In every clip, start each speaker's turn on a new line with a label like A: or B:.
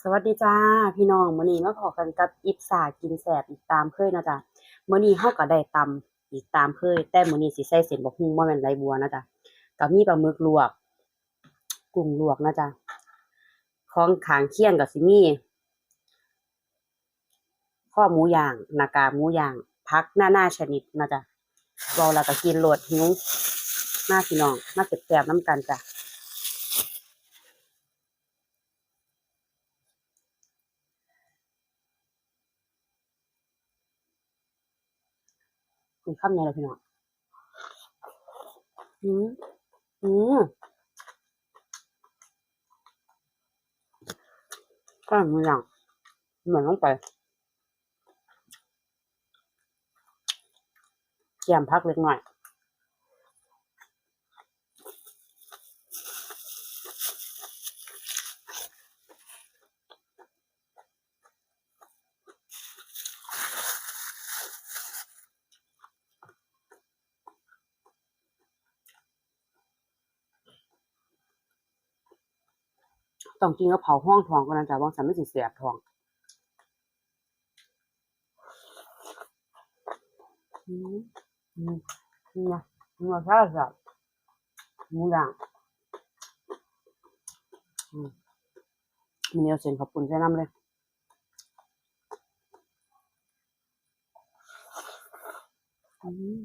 A: สวัสดีจ้าพี่น้องมื้อนี้มาพอกันกับอิปสากินแซ่บอีกตามเคยนะจ๊ะมื้อนี้เฮาก็ได้ตำอีกตามเคยแต่มื้อนี้สิใส่เส้นบักหุ่งบ่แม่นไหลบัวนะจ๊ะก็มีปลาหมึกลวกกุ้งลวกนะจ๊ะของข้างเคียงก็สิมีข้อหมูย่างหน้ากากหมูย่างผักนาชนิดนะจ๊ะเว้าแล้วก็กินโลดหิวมาพี่น้องมาแซ่บๆนำกันจ้ะกินคำใหญ่เลยพี่น้องอืมอืมก็หมูย่างเหมือนลงไปแกมผักเล็กน้อย ต้องกินกับเผาวห้องทองก่อนนะจ๊ะว่าสันไม่สิเสียบท้องอืมอืมนี่นะนี่มาซ่าสับหมูย่างอืมมีเอาเส้นข้าวปุ้นใส่น้ำเลยอืม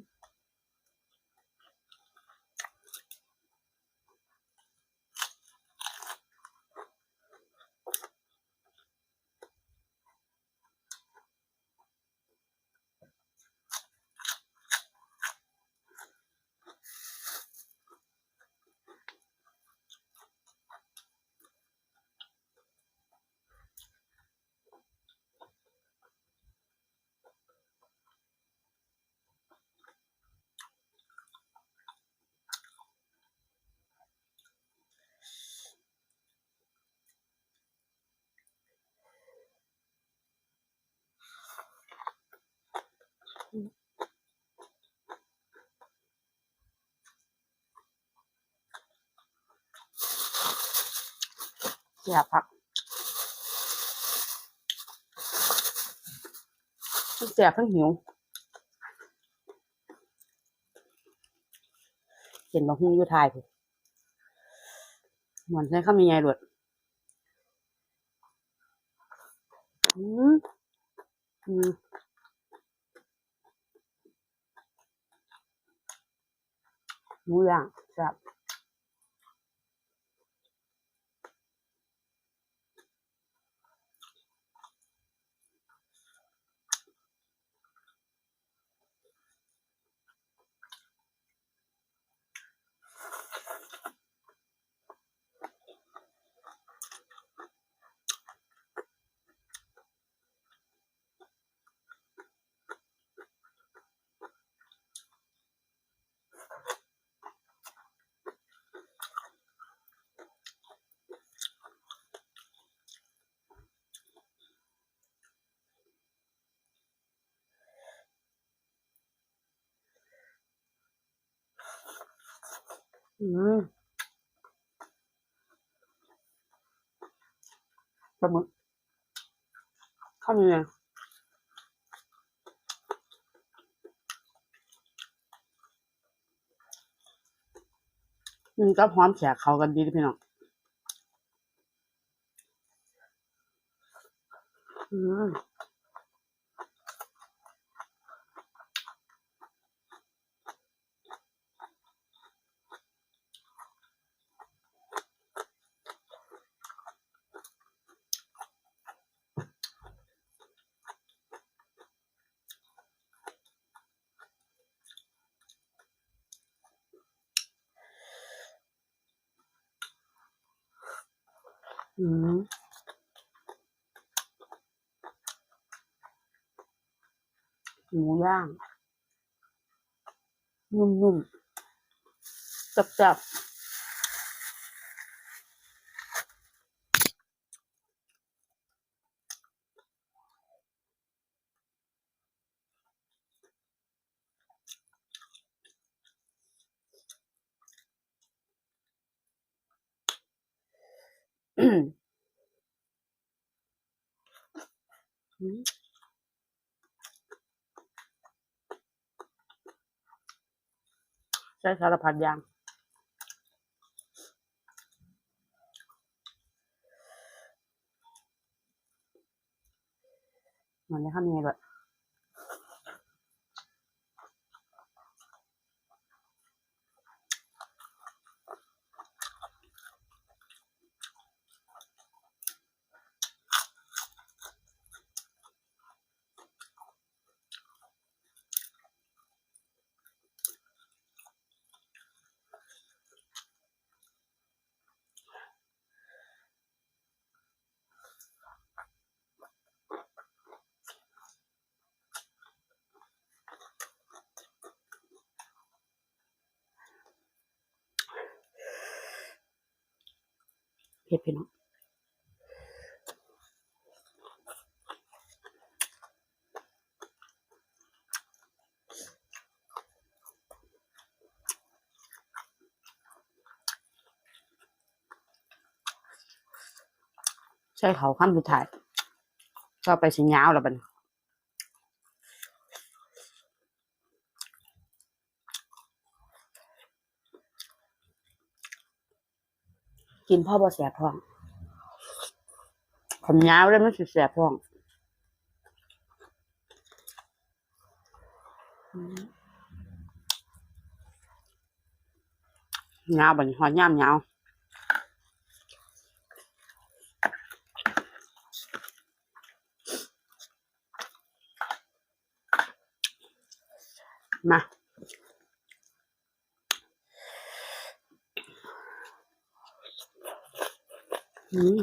A: เสียบผักทั้งเสียบทั้งหิวเห็นบะฮุ่งอยู่ทายพุ่นเหมือนใช้ข้าวมีไงหลดอืมอืมหมูย่างแซ่บอืมปลาหมึกข้าวมีไงอืมกับหอมแขกเขากันดีเด้อพี่น้องอืมอืมหมูย่างนุ่มๆแซ่บๆ อืมใช้สารพัดอย่างมันได้ข้าวเหนียวด้วยเผ็ดพี่น้องใช้เขาวคำสุดท้ายก็ไปสิยาวแล้วบัดนี้กินพ่อบ่แสบท้องผมยาวเลยมันสิแสบท้องยาวบัดนี้หอยย่ามยาวมาอืม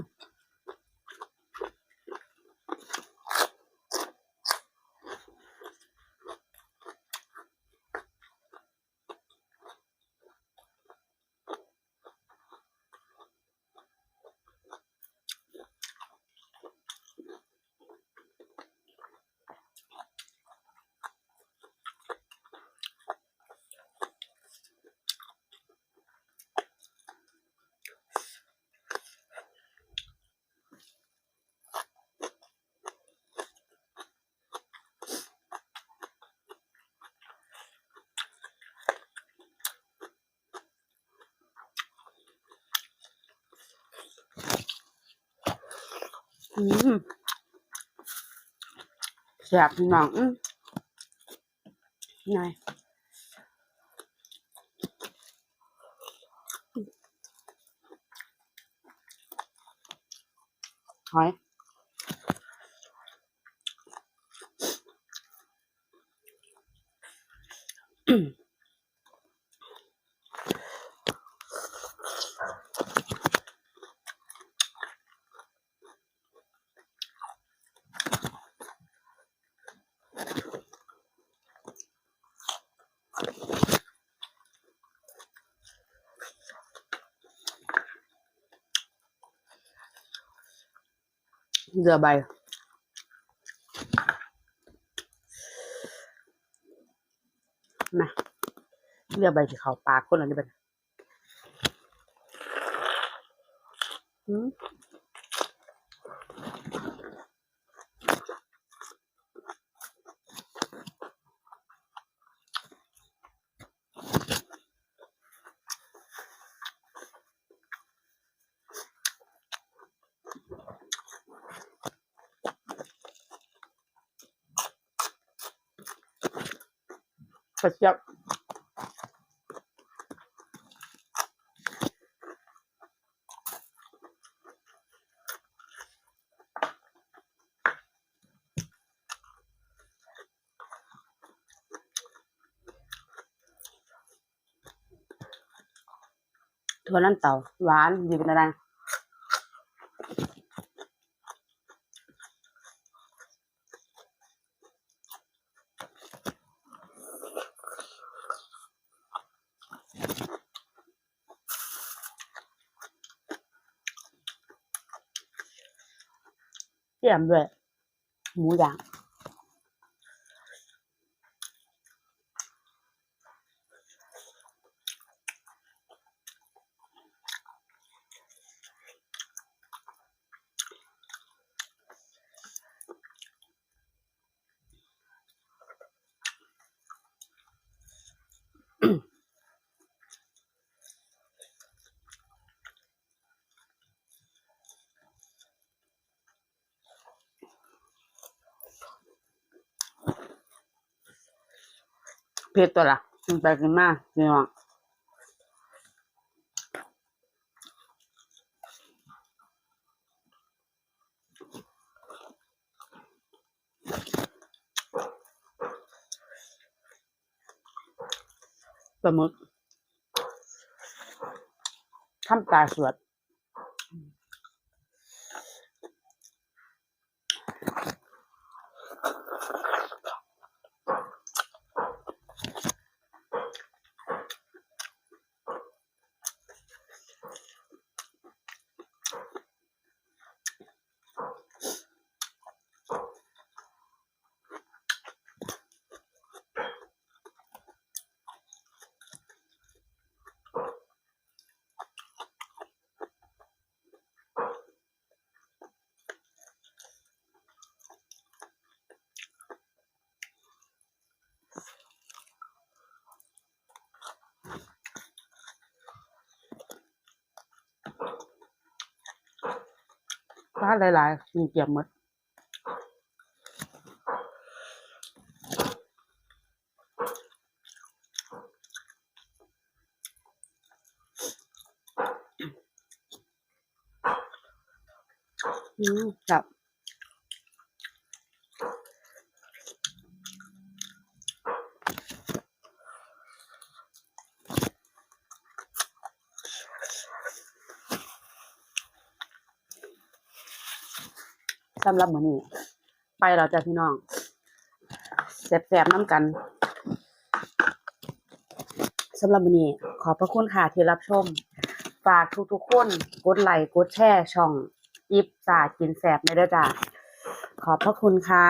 A: อืมแสบพี่น้องไงหอยเรือใบนะเรือใบที่เขาปากคนอะไรแบบอืมกระเจี๊ยบถั่วลันเต่าหวานดีเป็นอะไรเจียมด้วยหมูย่าง เผ็ดตัวละกินไปกินมาพี่น้องปลาหมึกทำตาสวดปลาหลายๆกินเกียบหมดจับสำหรับมื้อนี้ไปแล้วจ้ะพี่น้องแซ่บๆน้ำกันสำหรับมื้อนี้ขอบพระคุณค่ะที่รับชมฝากทุกๆคนกดไลค์กดแชร์ช่องอิฟสากินแซ่บได้เด้อจ้ะขอบพระคุณค่ะ